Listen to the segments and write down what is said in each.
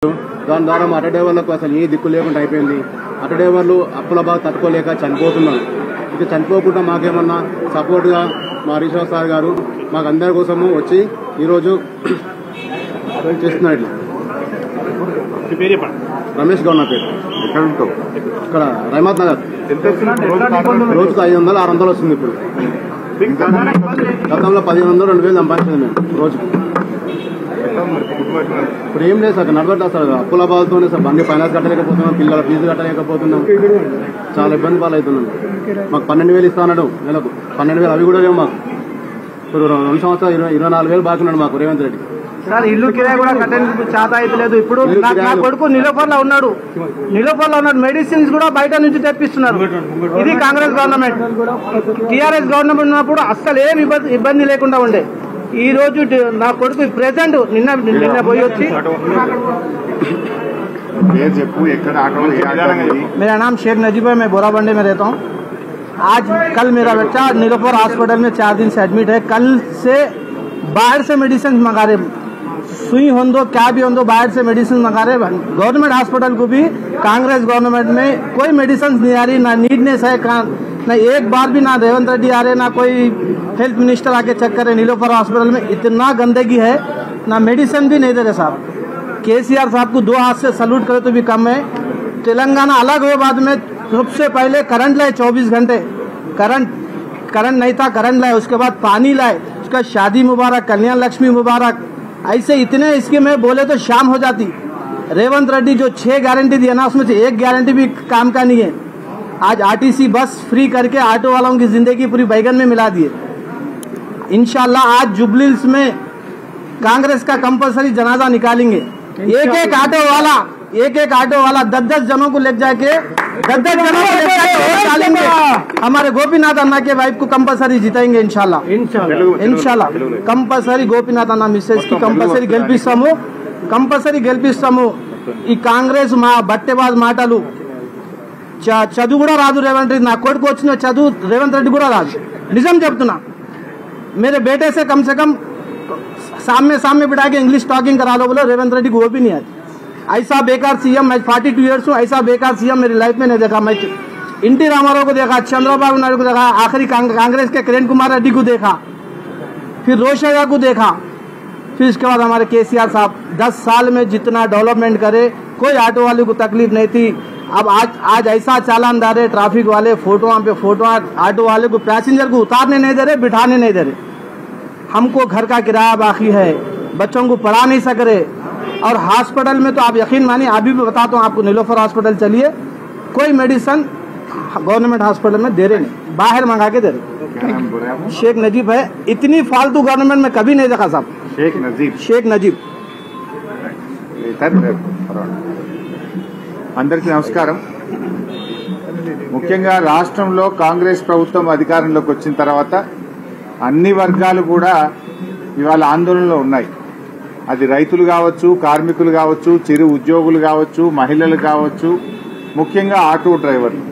దాని ద్వారా మా ఆటో డ్రైవర్లకు అసలు ఏ దిక్కు లేకుండా అయిపోయింది. ఆటో డ్రైవర్లు అప్పుల బాధ తట్టుకోలేక చనిపోతున్నారు. ఇక చనిపోకుండా మాకేమన్నా సపోర్ట్గా మా హరీష్ రావు సార్ గారు మాకు అందరి కోసము వచ్చి ఈరోజు చేస్తున్నారు. రమేష్ గౌడ్ నా పేరు. ఎక్కడ ఉంటావు? ఇక్కడ రైమత్ నగర్. రోజుకు 500-600 వస్తుంది. ఇప్పుడు గతంలో 1500-2000 సంపాదించింది మేము రోజుకు. ఇప్పుడు ఏం లేదు సార్, నడవట్లేదు సార్. అప్పుల బాధతోనే సార్ బండి ఫైనాన్స్ కట్టలేకపోతున్నాం, పిల్లల ఫీజు కట్టలేకపోతున్నాం, చాలా ఇబ్బంది పాలవుతున్నాం. మాకు 12,000 ఇస్తాడు నెలకు. 12,000 అవి కూడా లేవు మాకు. ఇప్పుడు 2 సంవత్సరాలు 24,000 బాకీ ఉన్నాడు మాకు రేవంత్ రెడ్డి సార్. ఇల్లు కిరాయి కూడా కట్టడానికి చేత అయితే లేదు. ఇప్పుడు నా కొడుకు నిలోఫర్లో ఉన్నాడు. మెడిసిన్స్ కూడా బయట నుంచి తెప్పిస్తున్నారు. ఇది కాంగ్రెస్ గవర్నమెంట్. టీఆర్ఎస్ గవర్నమెంట్ ఉన్నప్పుడు అస్సలు ఏం ఇబ్బంది లేకుండా ఉండే. ఈ రోజు నా కొడుకు ప్రెసెంట్ నిన్న పోయి వచ్చి. मेरा नाम शेख नजीब है, मैं बोराबंडे में रहता हूँ. आज कल मेरा बच्चा नीलोफर हॉस्पिटल में 4 दिन से एडमिट है. कल से बाहर से मेडिसिन मंगा रहे, सुई हो दो क्या भी हो दो, बाहर से मेडिसिन मंगा रहे. गवर्नमेंट हॉस्पिटल को भी कांग्रेस गवर्नमेंट में कोई मेडिसिन नहीं आ रही, ना नीडनेस है, ना एक बार भी ना रेवंत रेड्डी आ रहे, ना कोई हेल्थ मिनिस्टर आके चेक करे. नीलोफर हॉस्पिटल में इतना गंदगी है, ना मेडिसिन भी नहीं दे रहे साहब. केसीआर साहब को 2 हाथ से सल्यूट करे तो भी कम है. तेलंगाना अलग हुए बाद में सबसे पहले करंट लाए 24 घंटे. करंट नहीं था, करंट लाए. उसके बाद पानी लाए. उसका शादी मुबारक, कल्याण लक्ष्मी मुबारक, ऐसे इतने स्कीम है बोले तो शाम हो जाती. रेवंत रेड्डी जो 6 गारंटी दिया ना, उसमें से 1 गारंटी भी काम का नहीं है. आज आरटीसी बस फ्री करके ऑटो वालों की जिंदगी पूरी बैगन में मिला दिए. इंशाल्लाह आज जुबलीहिल्स में कांग्रेस का कंपलसरी जनाजा निकालेंगे. एक एक ऑटो वाला 10-10 जनों को ले जाके 10-10 जनों को ले जाके वोट डालेंगे. हमारे गोपीनाथ अन्ना के वाइफ को कंपलसरी जिताएंगे इंशाल्लाह. कंपलसरी गोपीनाथ अन्ना मिसेस की कंपलसरी గెలిపిస్తాము. ఈ కాంగ్రెస్ మా బట్టెబాజ్ మాటలు చదువు కూడా రాదు రేవంత్ రెడ్డి. నా కొడుకు వచ్చిన చదువు రేవంత్ రెడ్డి కూడా రాదు. నిజం చెప్తున్నా. मेरे बेटे से कम सामने बिठा के इंग्लिश टॉकिंग करा लो बोलो, रेवंत रेड्डी को वो भी नहीं आती. ऐसा बेकार सीएम, मैं 42 ईयर्स हूँ, ऐसा बेकार सीएम मेरी लाइफ में नहीं देखा. मैं एनटी रामाराव को देखा, चंद्रबाबू नायडू को देखा, आखिरी कांग्रेस के किरण कुमार रेड्डी को देखा, फिर रोशैया को देखा, फिर इसके बाद हमारे केसीआर साहब 10 साल में जितना डेवलपमेंट करे कोई ऑटो वाले को तकलीफ नहीं थी. अब आज ऐसा चालानदार है, ट्रैफिक वाले फोटो ऑटो वाले को पैसेंजर को उतारने नहीं दे रहे, बिठाने नहीं दे रहे. हमको घर का किराया बाकी है, बच्चों को पढ़ा नहीं सक रहे. और हॉस्पिटल में तो आप यकीन मानिए, अभी भी बताता हूँ आपको, नीलोफर हॉस्पिटल चलिए, कोई मेडिसिन गवर्नमेंट हॉस्पिटल में दे रहे नहीं, बाहर मंगा के दे रहे. शेख नजीब है. इतनी फालतू गवर्नमेंट में कभी नहीं देखा साहब. शेख नजीब. అందరికీ నమస్కారం. ముఖ్యంగా రాష్ట్రంలో కాంగ్రెస్ ప్రభుత్వం అధికారంలోకి వచ్చిన తర్వాత అన్ని వర్గాలు కూడా ఇవాళ ఆందోళనలో ఉన్నాయి. అది రైతులు కావచ్చు, కార్మికులు కావచ్చు, చిరు ఉద్యోగులు కావచ్చు, మహిళలు కావచ్చు, ముఖ్యంగా ఆటో డ్రైవర్లు.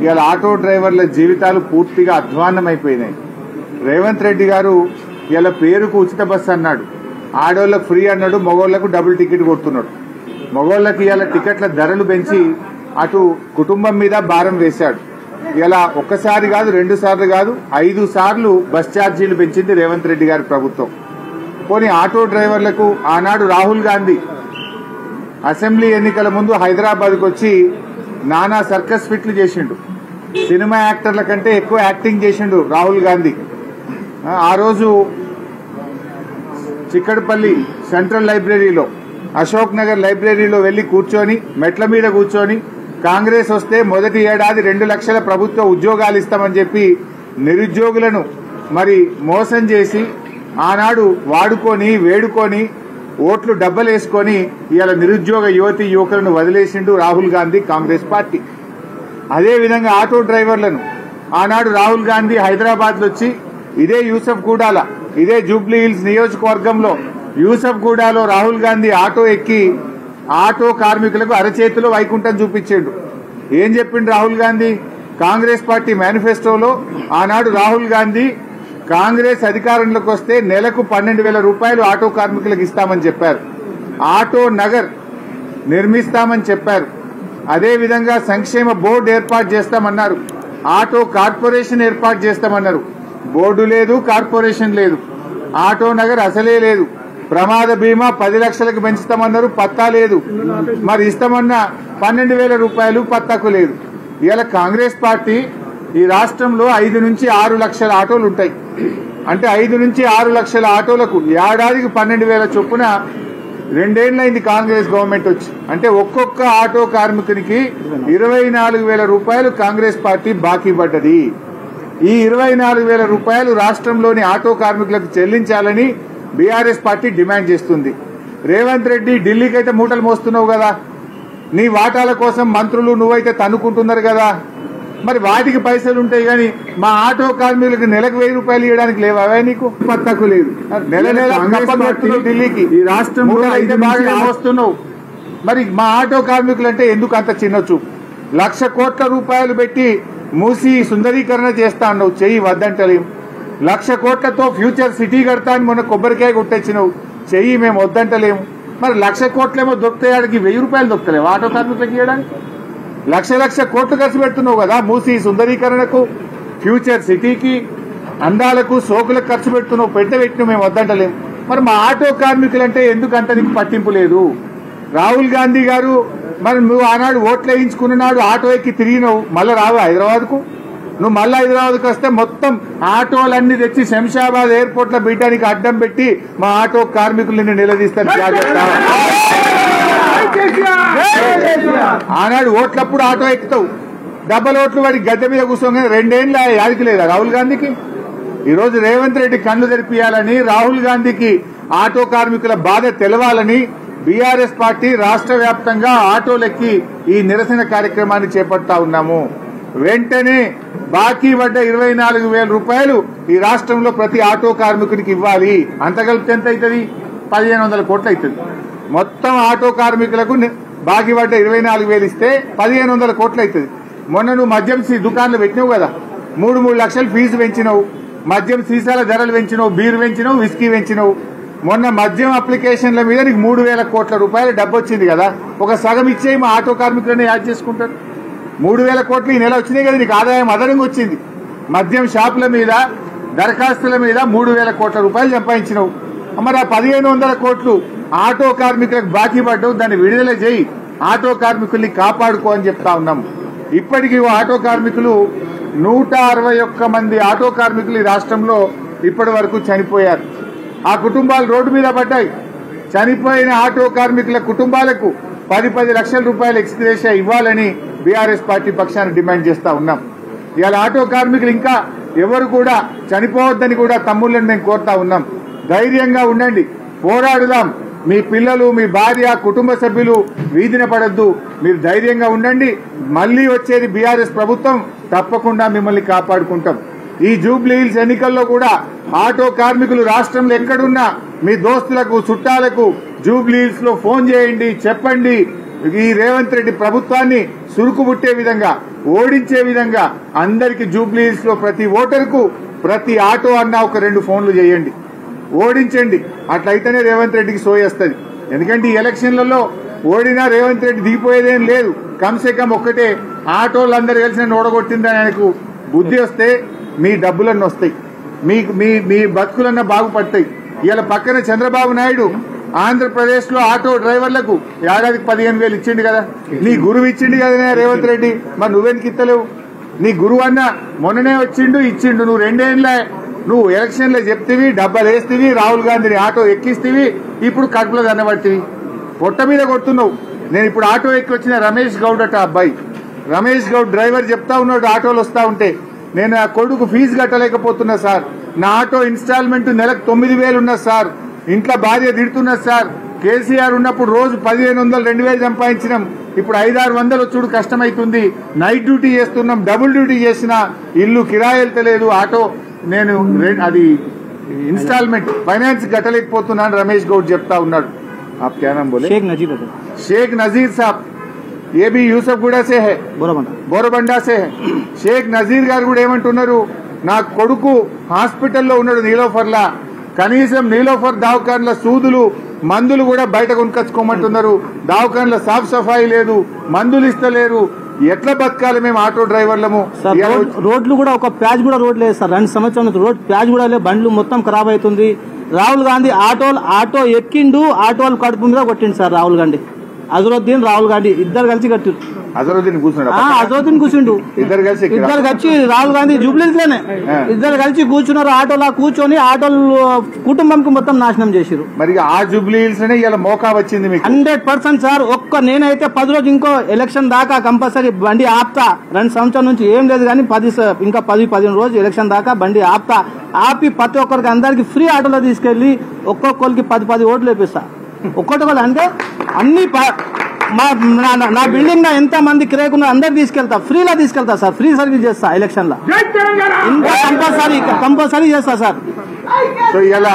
ఇవాళ ఆటో డ్రైవర్ల జీవితాలు పూర్తిగా అధ్వాన్నమైపోయినాయి. రేవంత్ రెడ్డి గారు ఇవాళ పేరుకు ఉచిత బస్సు అన్నాడు, ఆడోళ్లకు ఫ్రీ అన్నాడు, మగోళ్లకు డబుల్ టికెట్ కొడుతున్నాడు. మగోళ్లకు ఇవాళ టికెట్ల ధరలు పెంచి అటు కుటుంబం మీద భారం వేశాడు. ఇలా ఒక్కసారి కాదు, 2 సార్లు కాదు, 5 సార్లు బస్ ఛార్జీలు పెంచింది రేవంత్ రెడ్డి గారి ప్రభుత్వం. పోనీ ఆటో డ్రైవర్లకు ఆనాడు రాహుల్ గాంధీ అసెంబ్లీ ఎన్నికల ముందు హైదరాబాద్కు వచ్చి నానా సర్కస్ ఫిట్లు చేసిండు. సినిమా యాక్టర్ల కంటే ఎక్కువ యాక్టింగ్ చేసిండు రాహుల్ గాంధీ. ఆ రోజు చిక్కడపల్లి సెంట్రల్ లైబ్రరీలో, అశోక్ నగర్ లైబ్రరీలో వెళ్లి కూర్చొని, మెట్ల మీద కూర్చొని, కాంగ్రెస్ వస్తే మొదటి ఏడాది 2 లక్షల ప్రభుత్వ ఉద్యోగాలు ఇస్తామని చెప్పి నిరుద్యోగులను మరి మోసం చేసి ఆనాడు వాడుకొని వేడుకొని ఓట్లు డబ్బలేసుకొని ఇవాళ నిరుద్యోగ యువతి యువకులను వదిలేసిండు రాహుల్ గాంధీ కాంగ్రెస్ పార్టీ. అదేవిధంగా ఆటో డ్రైవర్లను ఆనాడు రాహుల్ గాంధీ హైదరాబాద్ లో వచ్చి ఇదే యూసఫ్గూడాల, ఇదే జూబ్లీహిల్స్ నియోజకవర్గంలో యూసఫ్గూడాలో రాహుల్ గాంధీ ఆటో ఎక్కి ఆటో కార్మికులకు అరచేతిలో వైకుంఠం చూపించాడు. ఏం చెప్పిండు రాహుల్ గాంధీ? కాంగ్రెస్ పార్టీ మేనిఫెస్టోలో ఆనాడు రాహుల్ గాంధీ కాంగ్రెస్ అధికారంలోకి వస్తే నెలకు 12,000 రూపాయలు ఆటో కార్మికులకు ఇస్తామని చెప్పారు. ఆటో నగర్ నిర్మిస్తామని చెప్పారు. అదేవిధంగా సంక్షేమ బోర్డు ఏర్పాటు చేస్తామన్నారు. ఆటో కార్పొరేషన్ ఏర్పాటు చేస్తామన్నారు. బోర్డు లేదు, కార్పొరేషన్ లేదు. ఆటో నగర్ అసలే లేదు. ప్రమాద బీమా 10 లక్షలకు పెంచుతామన్నారు, పత్తా లేదు. మరి ఇస్తామన్న 12,000 రూపాయలు పత్తాకు లేదు. ఇవాళ కాంగ్రెస్ పార్టీ ఈ రాష్ట్రంలో 5 నుంచి 6 లక్షల ఆటోలు ఉంటాయి. అంటే 5 నుంచి 6 లక్షల ఆటోలకు ఏడాదికి 12,000 చొప్పున 2 ఏళ్లైంది కాంగ్రెస్ గవర్నమెంట్ వచ్చి. అంటే ఒక్కొక్క ఆటో కార్మికునికి 24,000 రూపాయలు కాంగ్రెస్ పార్టీ బాకీ పడ్డది. ఈ 24,000 రూపాయలు రాష్ట్రంలోని ఆటో కార్మికులకు చెల్లించాలని బీఆర్ఎస్ పార్టీ డిమాండ్ చేస్తుంది. రేవంత్ రెడ్డి ఢిల్లీకి అయితే మూటలు మోస్తున్నావు కదా, నీ వాటాల కోసం మంత్రులు నువ్వైతే తన్నుకుంటున్నారు కదా, మరి వాటికి పైసలు ఉంటాయి కానీ మా ఆటో కార్మికులకు నెలకు 1,000 రూపాయలు ఇవ్వడానికి లేవా నీకు? పత్తకు లేదు. నెల ఢిల్లీకి ఈ రాష్ట్రంలో అయితే బాగా మోస్తున్నావు. మరి మా ఆటో కార్మికులు అంటే ఎందుకు అంత చిన్న చూపు? 1,00,000 కోట్ల రూపాయలు పెట్టి మూసి సుందరీకరణ చేస్తా అన్నావు, చెయ్యి వద్దంటలేం. 1,00,000 కోట్లతో ఫ్యూచర్ సిటీ కడతా అని మొన్న కొబ్బరికాయ కొట్టొచ్చినావు, చెయ్యి మేము వద్దంటలేము. మరి 1,00,000 కోట్లేమో దొరుకుతాయాడికి 1,000 రూపాయలు దొరుకుతలేవు ఆటో కార్మికులకు ఇవ్వడానికి? 1,00,000 కోట్లు ఖర్చు పెడుతున్నావు కదా మూసి సుందరీకరణకు, ఫ్యూచర్ సిటీకి, అందాలకు, సోకులకు ఖర్చు పెడుతున్నావు, పెట్టిన మేము వద్దంటలేము. మరి మా ఆటో కార్మికులంటే ఎందుకు అంత నీకు పట్టింపు లేదు? రాహుల్ గాంధీ గారు మరి నువ్వు ఆనాడు ఓట్లు వేయించుకున్నాడు, ఆటో ఎక్కి తిరిగినావు, మళ్ళీ రావు హైదరాబాద్కు? నువ్వు మళ్ళీ హైదరాబాద్కు వస్తే మొత్తం ఆటోలన్నీ తెచ్చి శంషాబాద్ ఎయిర్పోర్ట్ లో బీటానికి అడ్డం పెట్టి మా ఆటో కార్మికులని నిలదీస్తారు. జాగ్రత్త. ఆనాడు ఓట్లప్పుడు ఆటో ఎక్కుతావు, డబ్బల ఓట్లు వాడి గద్దె మీద కూర్చోగానే 2 ఏళ్ళు యాదికి లేదా రాహుల్ గాంధీకి? ఈ రోజు రేవంత్ రెడ్డి కళ్లు తెరిపియాలని, రాహుల్ గాంధీకి ఆటో కార్మికుల బాధ తెలవాలని బీఆర్ఎస్ పార్టీ రాష్ట్ర వ్యాప్తంగా ఆటోలెక్కి ఈ నిరసన కార్యక్రమాన్ని చేపడతా ఉన్నాము. వెంటనే బాకీ పడ్డ 24,000 రూపాయలు ఈ రాష్ట్రంలో ప్రతి ఆటో కార్మికునికి ఇవ్వాలి. అంత కలిపితే ఎంత అవుతుంది? 1,500 కోట్లు అవుతుంది. మొత్తం ఆటో కార్మికులకు బాకీ పడ్డ 24,000 ఇస్తే 1,500 కోట్లు అవుతుంది. మొన్న నువ్వు మద్యం దుకాణాలు పెట్టినావు కదా, 3 లక్షలు ఫీజు పెంచినావు, మద్యం సీసాల ధరలు పెంచినావు, బీరు పెంచినావు, విస్కీ పెంచినావు. మొన్న మద్యం అప్లికేషన్ల మీద నీకు 3,000 కోట్ల రూపాయలు డబ్బు వచ్చింది కదా, ఒక సగం ఇచ్చేయి మా ఆటో కార్మికులను యాడ్ చేసుకుంటారు. 3,000 కోట్లు ఈ నెల వచ్చినాయి కదా, నీకు ఆదాయం అదనంగా వచ్చింది. మద్యం షాపుల మీద, దరఖాస్తుల మీద 3,000 కోట్ల రూపాయలు సంపాదించినావు. మరి ఆ 1,500 కోట్లు ఆటో కార్మికులకు బాకీ పడ్డావు, దాన్ని విడుదల చేయి, ఆటో కార్మికుల్ని కాపాడుకో అని చెప్తా ఉన్నాం. ఇప్పటికీ ఆటో కార్మికులు 161 మంది ఆటో కార్మికులు ఈ రాష్ట్రంలో ఇప్పటి వరకు చనిపోయారు. ఆ కుటుంబాలు రోడ్డు మీద పడ్డాయి. చనిపోయిన ఆటో కార్మికుల కుటుంబాలకు 10 లక్షల రూపాయలు ఎక్స్గ్రేషియా ఇవ్వాలని బీఆర్ఎస్ పార్టీ పక్షాన్ని డిమాండ్ చేస్తా ఉన్నాం. ఇవాళ ఆటో కార్మికులు ఇంకా ఎవరు కూడా చనిపోవద్దని కూడా తమ్ముళ్ళని మేము కోరుతా ఉన్నాం. ధైర్యంగా ఉండండి, పోరాడుదాం. మీ పిల్లలు, మీ భార్య, కుటుంబ సభ్యులు వీధిన పడద్దు. మీరు ధైర్యంగా ఉండండి. మళ్లీ వచ్చేది బీఆర్ఎస్ ప్రభుత్వం, తప్పకుండా మిమ్మల్ని కాపాడుకుంటాం. ఈ జూబ్లీ హిల్స్ ఎన్నికల్లో కూడా ఆటో కార్మికులు రాష్ట్రంలో ఎక్కడున్నా మీ దోస్తులకు, చుట్టాలకు జూబ్లీ హిల్స్ లో ఫోన్ చేయండి, చెప్పండి. ఈ రేవంత్ రెడ్డి ప్రభుత్వాన్ని సురుకుబుట్టే విధంగా, ఓడించే విధంగా అందరికి జూబ్లీ హిల్స్ లో ప్రతి ఓటరుకు, ప్రతి ఆటో అన్నా ఒక 2 ఫోన్లు చేయండి, ఓడించండి. అట్లయితేనే రేవంత్ రెడ్డికి సోయేస్తుంది. ఎందుకంటే ఈ ఎలక్షన్లలో ఓడినా రేవంత్ రెడ్డి దిగిపోయేదేం లేదు. కమ్సే కమ్ ఒక్కటే, ఆటోలందరూ కలిసి నన్ను ఓడగొట్టిందని ఆయనకు బుద్ధి వస్తే మీ డబ్బులన్నీ వస్తాయి, మీ బతుకులన్నా బాగుపడతాయి. ఇవాళ పక్కన చంద్రబాబు నాయుడు ఆంధ్రప్రదేశ్ లో ఆటో డ్రైవర్లకు ఏడాదికి 15,000 ఇచ్చిండు కదా, నీ గురువు ఇచ్చిండు కదా రేవంత్ రెడ్డి, మరి నువ్వెందుకు ఇస్తలేవు? నీ గురువు అన్న మొన్ననే వచ్చిండు, ఇచ్చిండు. నువ్వు 2 ఏళ్ళ నువ్వు ఎలక్షన్లో చెప్తివి, డబ్బాలు వేస్తేవి, రాహుల్ గాంధీని ఆటో ఎక్కిస్తేవి, ఇప్పుడు కడుపులో దన్నబట్టివి, పొట్ట మీద కొడుతున్నావు. నేను ఇప్పుడు ఆటో ఎక్కి వచ్చిన రమేష్ గౌడ్ అట అబ్బాయి, రమేష్ గౌడ్ డ్రైవర్ చెప్తా ఉన్నాడు, ఆటోలు వస్తా ఉంటే, నేను ఆ కొడుకు ఫీజు కట్టలేకపోతున్నా సార్, నా ఆటో ఇన్స్టాల్మెంట్ నెలకు 9,000 ఉన్నది సార్, ఇంట్లో భార్య తిడుతున్నది సార్, కేసీఆర్ ఉన్నప్పుడు రోజు 1,500, 2,000 సంపాదించినాం, ఇప్పుడు 500-600 వచ్చుడు కష్టమైతుంది, నైట్ డ్యూటీ చేస్తున్నాం, డబుల్ డ్యూటీ చేసినా ఇల్లు కిరాయి వెళ్తలేదు, ఆటో నేను అది ఇన్స్టాల్మెంట్ ఫైనాన్స్ కట్టలేకపోతున్నాను రమేష్ గౌడ్ చెప్తా ఉన్నాడు. आप क्या नाम बोले? शेख नजीर साहब, ये भी యూసఫ్గూడ से है, బోరబండా से है. షేక్ నజీర్ గారు కూడా ఏమంటున్నారు, నా కొడుకు హాస్పిటల్లో ఉన్నాడు నీలోఫర్లా, కనీసం నీలోఫర్ దవాఖాన్ల సూదులు మందులు కూడా బయట కొనుకొచ్చుకోమంటున్నారు. దవాఖాన్ల సాఫ్ సఫాయి లేదు, మందులు ఇస్తలేరు. ఎట్లా బతకాలి మేము ఆటో డ్రైవర్లము? రోడ్లు కూడా ఒక ప్యాచ్ కూడా రోడ్ లేదు సార్. 2 సంవత్సరాల రోడ్ ప్యాచ్ కూడా లేదు. బండ్లు మొత్తం ఖరాబ్ అవుతుంది. రాహుల్ గాంధీ ఆటో ఎక్కిండు, ఆటోలు కడుపు మీద కొట్టిండు సార్. రాహుల్ గాంధీ, అజరుద్దీన్ రాహుల్ గాంధీ ఇద్దరు కలిసి కట్టిరు. అజరుద్దీన్ కూర్చుండు. ఇద్దరు కలిసి రాహుల్ గాంధీ జూబ్లీస్ లోనే ఇద్దరు కలిసి కూర్చున్నారు. ఆటోలా కూర్చొని ఆటోలు కుటుంబంకి మొత్తం నాశనం చేసిరు. మరి ఆ జూబ్లీస్ ఇలా మోకా వచ్చింది 100% సార్. నేనైతే 10 రోజులు ఇంకో ఎలక్షన్ దాకా కంపల్సరీ బండి ఆపుతా. 2 సంవత్సరాల నుంచి ఏం లేదు కానీ 10-15 రోజులు ఎలక్షన్ దాకా బండి ఆపి ప్రతి ఒక్కరికి అందరికి ఫ్రీ ఆటోలో తీసుకెళ్లి ఒక్కొక్కరికి 10 ఓట్లు వేపిస్తా. ఒక్కొక్కరు అంటే అన్ని నా బిల్డింగ్ లో ఎంత మంది కిరాయికున్నా అందరు తీసుకెళ్తా, ఫ్రీలా తీసుకెళ్తా సార్. ఫ్రీ సర్వీస్ చేస్తా ఎలక్షన్ లో. ఇంకా కంపల్సరీ చేస్తా సార్. సో ఇలా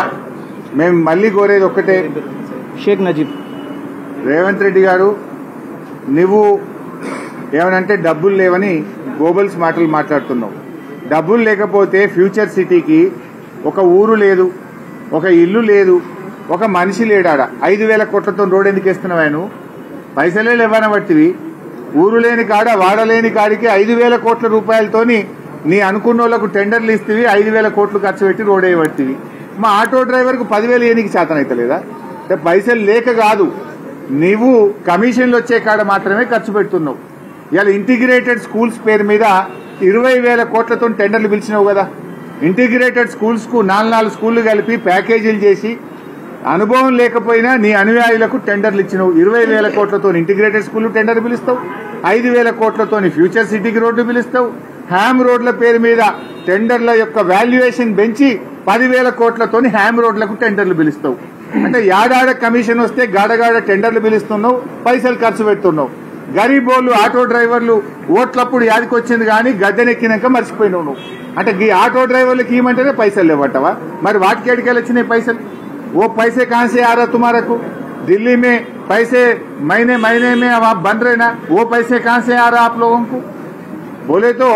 మేము మళ్ళీ కోరేది ఒక్కటే, షేక్ నజీబ్ రేవంత్ రెడ్డి గారు, నువ్వు ఏమనంటే డబ్బులు లేవని గోబల్స్ మాటలు మాట్లాడుతున్నావు. డబ్బులు లేకపోతే ఫ్యూచర్ సిటీకి ఒక ఊరు లేదు, ఒక ఇల్లు లేదు, ఒక మనిషి లేడాడ. 5,000 కోట్లతో రోడ్ ఎందుకు వేస్తున్నావు? నువ్వు పైసలే లేవన బట్టివి. ఊరు లేని కాడ, వాడలేని కాడికి 5,000 కోట్ల రూపాయలతోని నీ అనుకున్న వాళ్ళకు టెండర్లు ఇస్తేవి 5,000 కోట్లు ఖర్చు పెట్టి రోడ్ వేయబట్టివి. మా ఆటో డ్రైవర్ కు 10,000 ఏనికి చేతన అవుతలేదా? పైసలు లేక కాదు, నీవు కమిషన్లు వచ్చే కాడ మాత్రమే ఖర్చు పెడుతున్నావు. ఇలా ఇంటిగ్రేటెడ్ స్కూల్స్ పేరు మీద 20,000 కోట్లతో టెండర్లు పిలిచినావు కదా. ఇంటిగ్రేటెడ్ స్కూల్స్ కు 4 స్కూళ్లు కలిపి ప్యాకేజీలు చేసి అనుభవం లేకపోయినా నీ అనుయాయులకు టెండర్లు ఇచ్చినావు. 20,000 కోట్లతో ఇంటిగ్రేటెడ్ స్కూల్ టెండర్ పిలుస్తావు, 5,000 కోట్లతో ఫ్యూచర్ సిటీకి రోడ్డు పిలుస్తావు. హ్యామ్ రోడ్ల పేరు మీద టెండర్ల యొక్క వాల్యుయేషన్ పెంచి 10,000 కోట్లతో హ్యామ్ రోడ్లకు టెండర్లు పిలుస్తావు. అంటే యాడాడ కమిషన్ వస్తే గాడగాడ టెండర్లు పిలుస్తున్నావు, పైసలు ఖర్చు పెడుతున్నావు. గరీబోళ్ళు ఆటో డ్రైవర్లు ఓట్లప్పుడు యాదికి వచ్చింది కానీ గద్దెనెక్కినాక మర్చిపోయినావు నువ్వు. అంటే ఈ ఆటో డ్రైవర్లకు ఇవ్వమంటేనే పైసలు లేవట్టవా? మరి వాటికి ఎడికెళ్ళి వచ్చినాయి పైసలు? वो पैसे कहां से आ रहा तुम्हारे को? दिल्ली में पैसे महीने में अब आप बन रहे ना, वो पैसे कहां से आ रहा आप लोगों को? बोले तो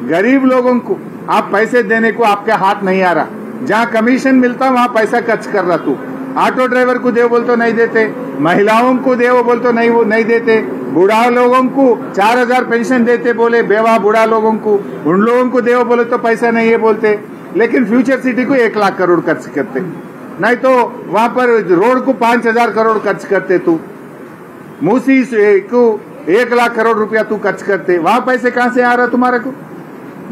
गरीब लोगों को आप पैसे देने को आपके हाथ नहीं आ रहा. जहां कमीशन मिलता वहां पैसा खर्च कर रहा तू. ऑटो ड्राइवर को दे बोल तो नहीं देते, महिलाओं को दे वो बोल तो नहीं देते, बूढ़ा लोगों को 4,000 पेंशन देते बोले, बेवा बूढ़ा लोगों को, उन लोगों को दे बोले तो पैसा नहीं है बोलते. लेकिन फ्यूचर सिटी को 1 लाख करोड़ खर्च करते, नहीं तो वहां पर रोड को 5,000 करोड़ खर्च करते. तू मूसी को 1 लाख करोड़ रुपया तू खर्च करते. वहां पैसे कहां से आ रहा तुम्हारे को?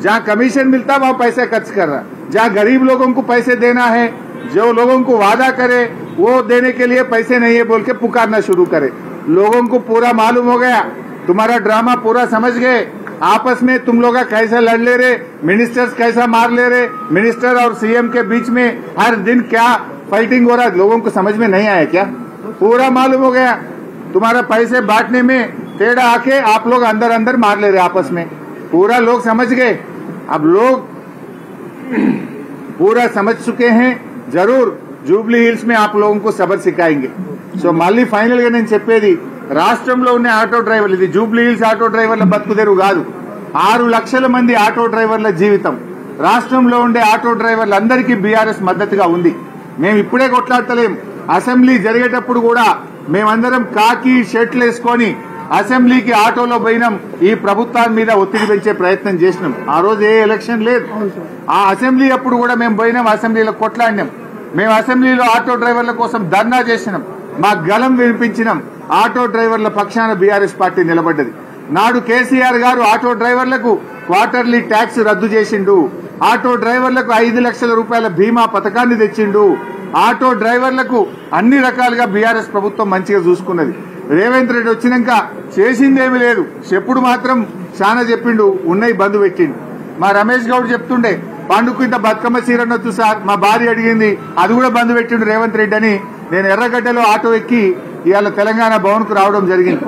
जहां कमीशन मिलता वहां पैसा खर्च कर रहा. जहां गरीब लोगों को पैसे देना है, जो लोगों को वादा करे वो देने के लिए पैसे नहीं है बोल के पुकारना शुरू करे. लोगों को पूरा मालूम हो गया, तुम्हारा ड्रामा पूरा समझ गए. आपस में तुम लोग कैसा लड़ ले रहे, मिनिस्टर्स कैसा मार ले रहे, मिनिस्टर और सीएम के बीच में हर दिन क्या फाइटिंग हो रहा है, लोगों को समझ में नहीं आया क्या? पूरा मालूम हो गया. तुम्हारा पैसे बांटने में टेढ़ा आके आप लोग अंदर मार ले रहे आपस में. पूरा लोग समझ गए. अब लोग पूरा समझ चुके हैं. जरूर జూబ్లీ హిల్స్ में आप लोगों को सबक सिखाएंगे. సో మళ్ళీ ఫైనల్ గా నేను చెప్పేది, రాష్ట్రంలో ఉన్న ఆటో డ్రైవర్లు, ఇది జూబ్లీ హిల్స్ ఆటో డ్రైవర్ల బతుకుదెరు కాదు, 6 లక్షల మంది ఆటో డ్రైవర్ల జీవితం. రాష్ట్రంలో ఉండే ఆటో డ్రైవర్లందరికీ బీఆర్ఎస్ మద్దతుగా ఉంది. మేము ఇప్పుడే కొట్లాడతలేం. అసెంబ్లీ జరిగేటప్పుడు కూడా మేమందరం కాకి షర్ట్లు వేసుకొని అసెంబ్లీకి ఆటోలో పోయినాం. ఈ ప్రభుత్వాన్ని మీద ఒత్తిడి పెంచే ప్రయత్నం చేసినాం. ఆ రోజు ఏ ఎలక్షన్ లేదు. ఆ అసెంబ్లీ అప్పుడు కూడా మేము పోయినాం, అసెంబ్లీలో కొట్లాడినాం. మేము అసెంబ్లీలో ఆటో డ్రైవర్ల కోసం ధర్నా చేసినాం, మా గలం వినిపించినాం. ఆటో డ్రైవర్ల పక్షాన బీఆర్ఎస్ పార్టీ నిలబడ్డది. నాడు కేసీఆర్ గారు ఆటో డ్రైవర్లకు క్వార్టర్లీ ట్యాక్స్ రద్దు చేసిండు. ఆటో డ్రైవర్లకు 5 లక్షల రూపాయల బీమా పథకాన్ని తెచ్చిండు. ఆటో డ్రైవర్లకు అన్ని రకాలుగా బీఆర్ఎస్ ప్రభుత్వం మంచిగా చూసుకున్నది. రేవంత్ రెడ్డి వచ్చినాక చేసిందేమీ లేదు, చెప్పుడు మాత్రం చాలా చెప్పిండు, ఉన్నాయి బంధు పెట్టిండు. మా రమేష్ గౌడ్ చెప్తుండే, పండుకు ఇంత బతుకమ్మ చీరనొచ్చు సార్, మా భార్య అడిగింది, అది కూడా బంధు పెట్టిండు రేవంత్ రెడ్డి అని. నేను ఎర్రగడ్డలో ఆటో ఎక్కి ఇవాళ తెలంగాణ భవన్ కు రావడం జరిగింది.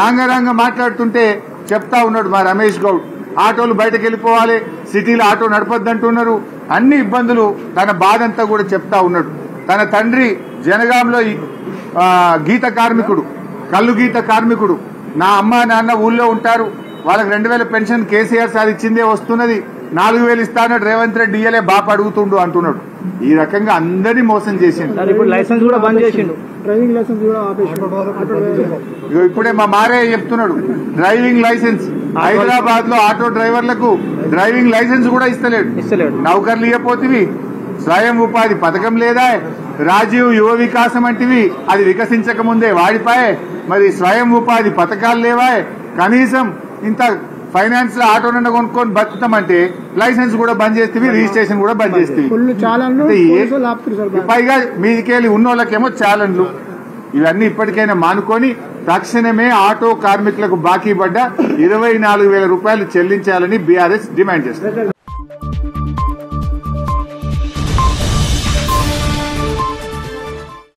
రాంగ మాట్లాడుతుంటే చెప్తా ఉన్నాడు మా రమేష్ గౌడ్, ఆటోలు బయటకు వెళ్ళిపోవాలి, సిటీలో ఆటో నడపద్దంటున్నారు, అన్ని ఇబ్బందులు, తన బాధ అంతా కూడా చెప్తా ఉన్నాడు. తన తండ్రి జనగాంలో గీత కార్మికుడు, కల్లు గీత కార్మికుడు. నా అమ్మ నాన్న ఊళ్ళో ఉంటారు, వాళ్ళకి 2,000 పెన్షన్ కేసీఆర్ సార్ ఇచ్చిందే వస్తున్నది. 4000 ఇస్తానన్నాడు రేవంత్ రెడ్డి ఇయ్యలే బాప అడుగుతుండు అంటున్నాడు. ఈ రకంగా అందరినీ మోసం చేసిండు. ఇప్పుడు లైసెన్స్ కూడా బంద్ చేసిండు, డ్రైవింగ్ లైసెన్స్ కూడా ఆపేసిండు. ఇప్పుడే మా మారే చెప్తున్నాడు డ్రైవింగ్ లైసెన్స్ హైదరాబాద్ లో ఆటో డ్రైవర్లకు డ్రైవింగ్ లైసెన్స్ కూడా ఇస్తలేడు. నౌకర్లు ఇవ్వపోతివి, స్వయం ఉపాధి పథకం లేదా, రాజీవ్ యువ వికాసం అంటివి అది వికసించక ముందే వాడిపాయే, మరి స్వయం ఉపాధి పథకాలు లేవా, కనీసం ఇంత ఫైనాన్స్ లో ఆటో నుండి కొనుక్కొని బతుకుతామంటే లైసెన్స్ కూడా బంద్ చేస్తేవి, రిజిస్ట్రేషన్ కూడా బంద్ చేస్తేవి. పైగా మీదికెళ్ళి ఉన్నోళ్ళకేమో ఛాలెంజ్లు. ఇవన్నీ ఇప్పటికైనా మానుకొని తక్షణమే ఆటో కార్మికులకు బాకీ పడ్డ 24,000 రూపాయలు చెల్లించాలని బీఆర్ఎస్ డిమాండ్ చేస్తారు.